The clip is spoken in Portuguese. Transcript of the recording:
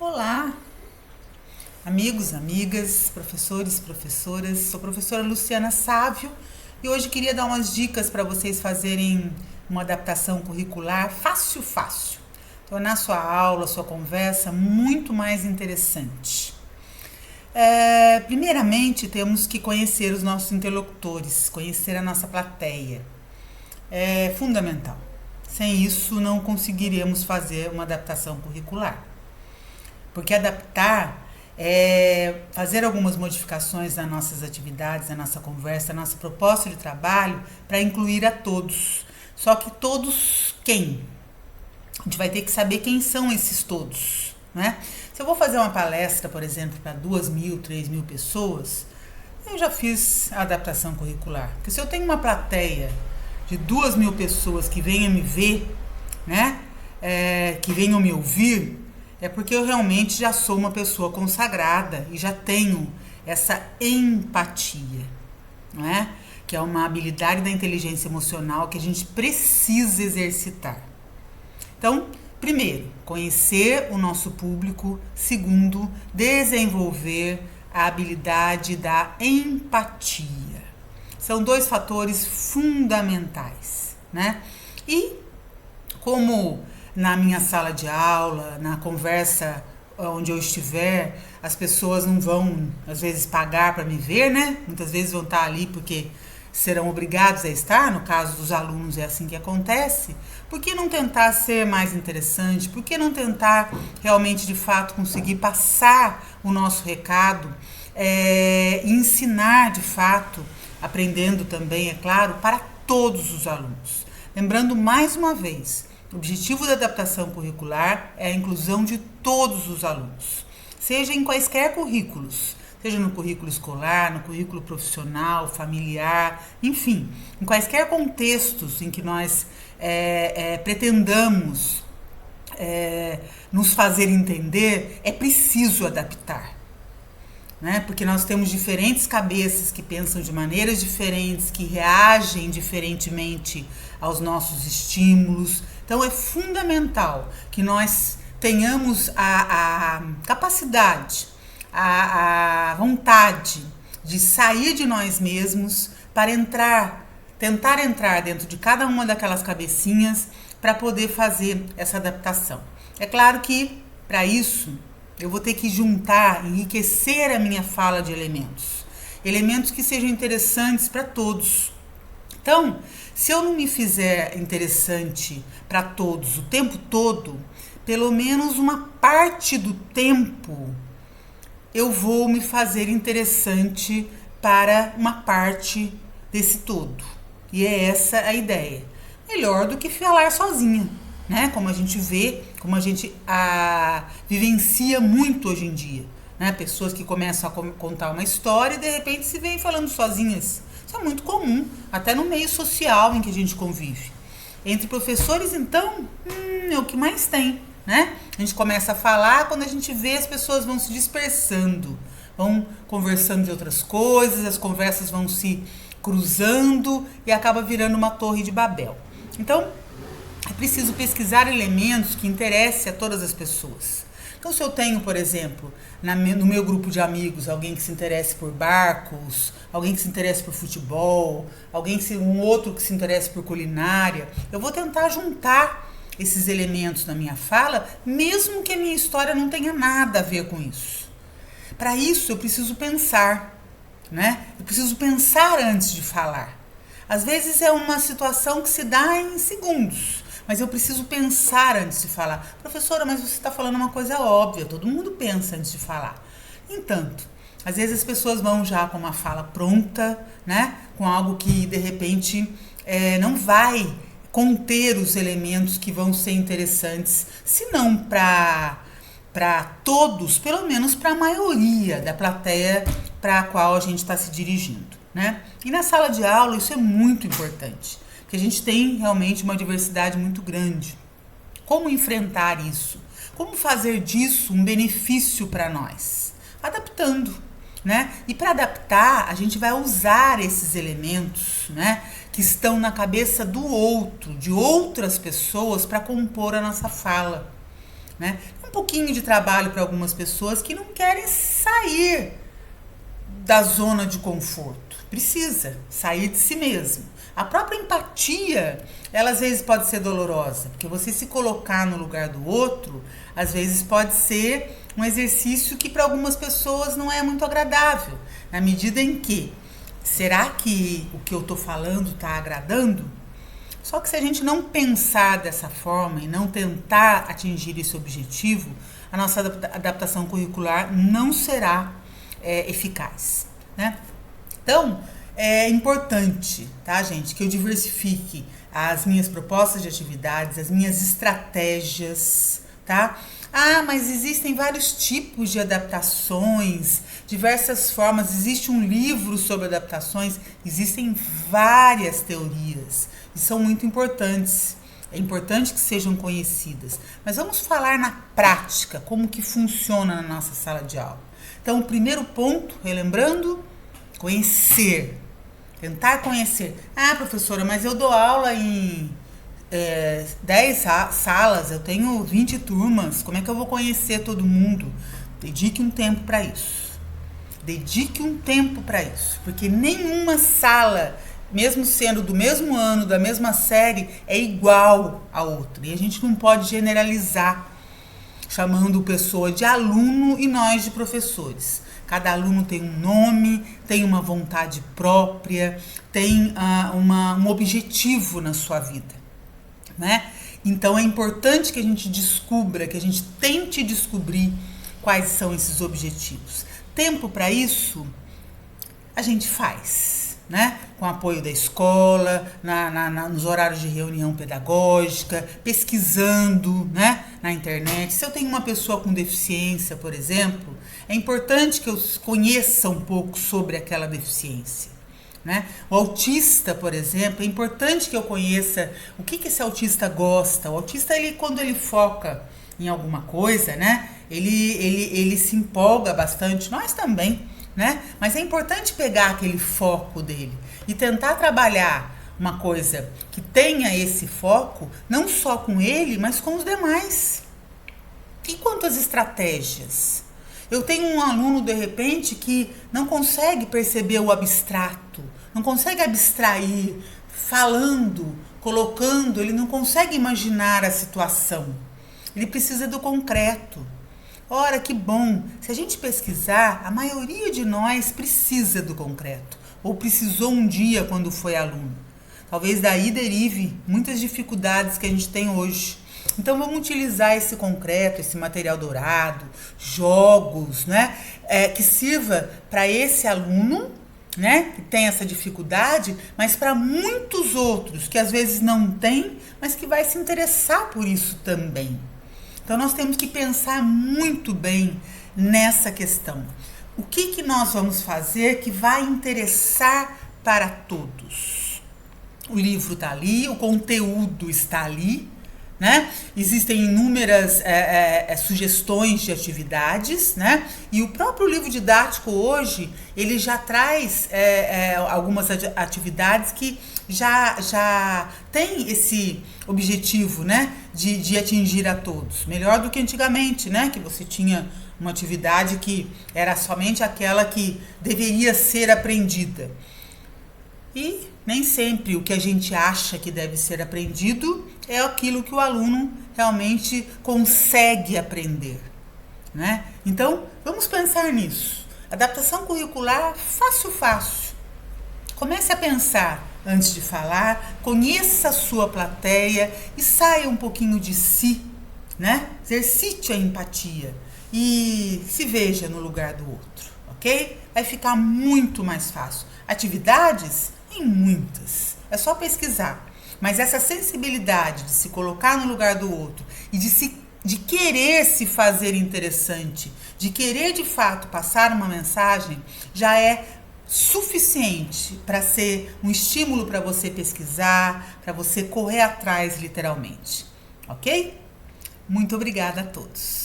Olá, amigos, amigas, professores, professoras. Sou a professora Luciana Sávio e hoje queria dar umas dicas para vocês fazerem uma adaptação curricular fácil, tornar sua aula, sua conversa muito mais interessante. Primeiramente, temos que conhecer os nossos interlocutores, conhecer a nossa plateia. É fundamental. Sem isso, não conseguiremos fazer uma adaptação curricular. Porque adaptar é fazer algumas modificações nas nossas atividades, na nossa conversa, na nossa proposta de trabalho para incluir a todos. Só que todos quem? A gente vai ter que saber quem são esses todos, né? Se eu vou fazer uma palestra, por exemplo, para 2.000, 3.000 pessoas, eu já fiz a adaptação curricular. Porque se eu tenho uma plateia de 2.000 pessoas que venham me ver, né? Que venham me ouvir, é porque eu realmente já sou uma pessoa consagrada e já tenho essa empatia, não é? Que é uma habilidade da inteligência emocional que a gente precisa exercitar. Então, primeiro, conhecer o nosso público. Segundo, desenvolver a habilidade da empatia. São dois fatores fundamentais, né? E como na minha sala de aula, na conversa onde eu estiver, as pessoas não vão, às vezes, pagar para me ver, né? Muitas vezes vão estar ali porque serão obrigados a estar, no caso dos alunos é assim que acontece. Por que não tentar ser mais interessante? Por que não tentar realmente, de fato, conseguir passar o nosso recado e ensinar, de fato, aprendendo também, é claro, para todos os alunos? Lembrando mais uma vez, o objetivo da adaptação curricular é a inclusão de todos os alunos, seja em quaisquer currículos, seja no currículo escolar, no currículo profissional, familiar, enfim, em quaisquer contextos em que nós pretendamos nos fazer entender, é preciso adaptar. Né? Porque nós temos diferentes cabeças que pensam de maneiras diferentes, que reagem diferentemente aos nossos estímulos. Então é fundamental que nós tenhamos a capacidade, a vontade de sair de nós mesmos para tentar entrar dentro de cada uma daquelas cabecinhas para poder fazer essa adaptação. É claro que para isso eu vou ter que juntar, enriquecer a minha fala de elementos que sejam interessantes para todos. Então, se eu não me fizer interessante para todos o tempo todo, pelo menos uma parte do tempo eu vou me fazer interessante para uma parte desse todo. E é essa a ideia. Melhor do que falar sozinha, né? Como a gente vê, como a gente vivencia muito hoje em dia, né? Pessoas que começam a contar uma história e de repente se veem falando sozinhas. Isso é muito comum, até no meio social em que a gente convive. Entre professores, então, é o que mais tem, né? A gente começa a falar, quando a gente vê, as pessoas vão se dispersando, vão conversando de outras coisas, as conversas vão se cruzando e acaba virando uma torre de Babel. Então, é preciso pesquisar elementos que interessem a todas as pessoas. Então, se eu tenho, por exemplo, no meu grupo de amigos, alguém que se interesse por barcos, alguém que se interesse por futebol, um outro que se interesse por culinária, eu vou tentar juntar esses elementos na minha fala, mesmo que a minha história não tenha nada a ver com isso. Para isso, eu preciso pensar, né? Eu preciso pensar antes de falar. Às vezes é uma situação que se dá em segundos, mas eu preciso pensar antes de falar. Professora, mas você está falando uma coisa óbvia, todo mundo pensa antes de falar. Entanto, às vezes as pessoas vão já com uma fala pronta, né? Com algo que, de repente, não vai conter os elementos que vão ser interessantes, se não para todos, pelo menos para a maioria da plateia para a qual a gente está se dirigindo, né? E na sala de aula isso é muito importante, porque a gente tem realmente uma diversidade muito grande. Como enfrentar isso? Como fazer disso um benefício para nós? Adaptando, né? E para adaptar, a gente vai usar esses elementos, né, que estão na cabeça do outro, de outras pessoas, para compor a nossa fala. né? Um pouquinho de trabalho para algumas pessoas que não querem sair da zona de conforto. Precisa sair de si mesmo. A própria empatia, ela às vezes pode ser dolorosa, porque você se colocar no lugar do outro, às vezes pode ser um exercício que para algumas pessoas não é muito agradável, na medida em que, será que o que eu estou falando está agradando? Só que se a gente não pensar dessa forma e não tentar atingir esse objetivo, a nossa adaptação curricular não será eficaz, né? Então, é importante, tá, gente, que eu diversifique as minhas propostas de atividades, as minhas estratégias, tá? Ah, mas existem vários tipos de adaptações, diversas formas. Existe um livro sobre adaptações, existem várias teorias e são muito importantes. É importante que sejam conhecidas. Mas vamos falar na prática, como que funciona na nossa sala de aula. Então, o primeiro ponto, relembrando, conhecer. Tentar conhecer. Ah, professora, mas eu dou aula em 10 salas, eu tenho 20 turmas, como é que eu vou conhecer todo mundo? Dedique um tempo para isso. Dedique um tempo para isso, porque nenhuma sala, mesmo sendo do mesmo ano, da mesma série, é igual a outra. E a gente não pode generalizar, chamando pessoa de aluno e nós de professores. Cada aluno tem um nome, tem uma vontade própria, tem um objetivo na sua vida, né? Então é importante que a gente descubra, que a gente tente descobrir quais são esses objetivos. Tempo para isso a gente faz, né? Com apoio da escola, nos horários de reunião pedagógica, pesquisando, né? Na internet. Se eu tenho uma pessoa com deficiência, por exemplo, é importante que eu conheça um pouco sobre aquela deficiência, né? O autista, por exemplo, é importante que eu conheça o que esse autista gosta. O autista, quando ele foca em alguma coisa, né? Ele se empolga bastante, nós também, né? Mas é importante pegar aquele foco dele e tentar trabalhar uma coisa que tenha esse foco, não só com ele, mas com os demais. E quanto às estratégias? Eu tenho um aluno, de repente, que não consegue perceber o abstrato, não consegue abstrair, falando, colocando, ele não consegue imaginar a situação. Ele precisa do concreto. Ora, que bom! Se a gente pesquisar, a maioria de nós precisa do concreto, ou precisou um dia quando foi aluno. Talvez daí derive muitas dificuldades que a gente tem hoje. Então vamos utilizar esse concreto, esse material dourado, jogos, né, que sirva para esse aluno, né, que tem essa dificuldade, mas para muitos outros que às vezes não tem, mas que vai se interessar por isso também. Então nós temos que pensar muito bem nessa questão. O que nós vamos fazer que vai interessar para todos? O livro está ali, o conteúdo está ali, né? Existem inúmeras sugestões de atividades, né? E o próprio livro didático hoje, ele já traz algumas atividades que já tem esse objetivo, né? De atingir a todos. Melhor do que antigamente, né? Que você tinha uma atividade que era somente aquela que deveria ser aprendida. E nem sempre o que a gente acha que deve ser aprendido é aquilo que o aluno realmente consegue aprender, né? Então, vamos pensar nisso. Adaptação curricular, fácil. Comece a pensar antes de falar, conheça a sua plateia e saia um pouquinho de si, né? Exercite a empatia e se veja no lugar do outro, ok? Vai ficar muito mais fácil. Atividades? Tem muitas, é só pesquisar. Mas essa sensibilidade de se colocar no lugar do outro e de querer se fazer interessante, de querer de fato passar uma mensagem, já é suficiente para ser um estímulo para você pesquisar, para você correr atrás literalmente, ok? Muito obrigada a todos.